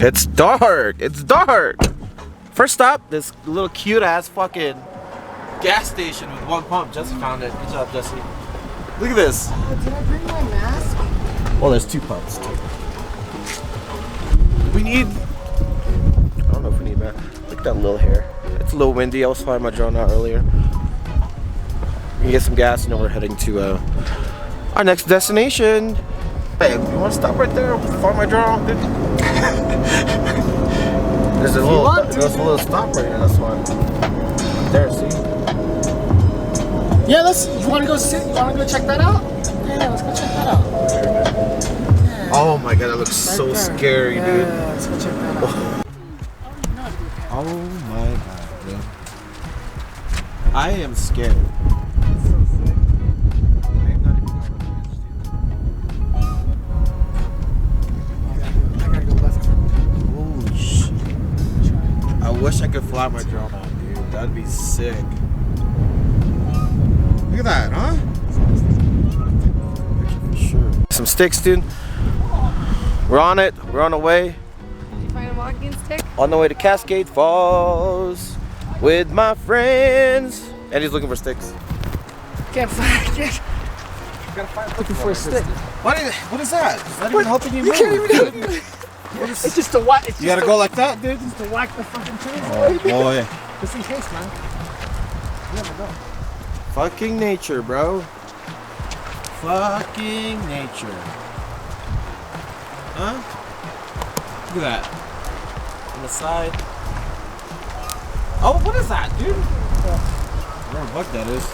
It's dark. It's dark. First stop, this little cute ass fucking gas station with one pump. Jesse found it. Good job, Jesse. Look at this. Oh, did I bring my mask? Well, there's 2 pumps. We need. I don't know if we need that. Look at that little hair. It's a little windy. I was flying my drone out earlier. We can get some gas, and then we're heading to our next destination. Hey, you want to stop right there? Fly my drone, dude. There's a little stop right here. That's why. There, see? Yeah, you want to go sit? You want to go check that out? Yeah, let's go check that out. Yeah. Oh my god, that looks so scary, dude. Yeah, let's go check that out. Oh my god, dude. I am scared. I wish I could fly my drone out, dude. That'd be sick. Look at that, huh? For sure. Some sticks, dude. We're on it. We're on the way. Did you find a walking stick? On the way to Cascade Falls with my friends. And he's looking for sticks. Can't find it. Looking for a stick. What is that? Is that even helping you move? You can't even help me. It's just to whack. You gotta go like that, dude? Just to whack the fucking trees. Oh, yeah. Just in case, man. You never know. Fucking nature, bro. Fucking nature. Huh? Look at that. On the side. Oh, what is that, dude? Whatever bug that is.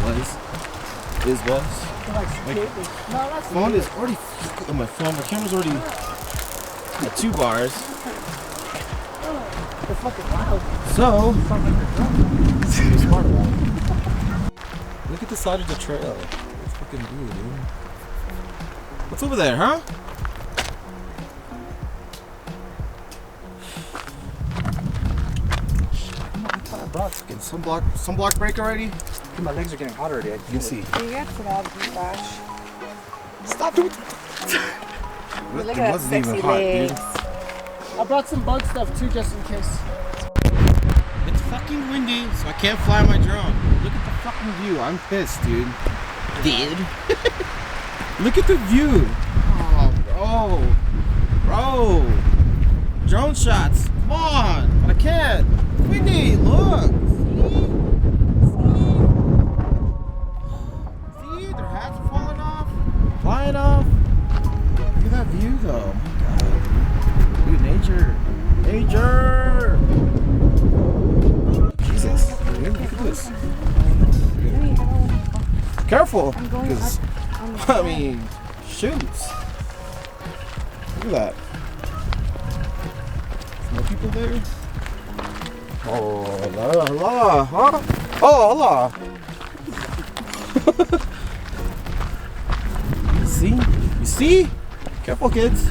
Was. My phone is already. Oh, my phone. My camera's already at 2 bars. They're fucking wild. So. Look at the side of the trail. It's fucking cool, dude. What's over there, huh? I brought fucking sunblock break already. My legs are getting hot already. You can see. You got to that flash. Stop doing Look It at that wasn't sexy even hot, legs. dude. I brought some bug stuff too, just in case. It's fucking windy, so I can't fly my drone. Look at the fucking view. I'm pissed, dude. Look at the view. Oh, bro. Drone shots. Come on. But I can't. It's windy. Look. See? Their hats are falling off. Flying off. Look at that view, though. Oh my god. Dude, nature. Nature. Jesus. Dude, look at this. Careful. Because, I mean, shoots. Look at that. More people there? Oh, Allah, huh? Oh, Allah. You see? You see? Careful, kids.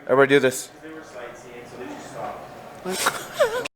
Everybody do this.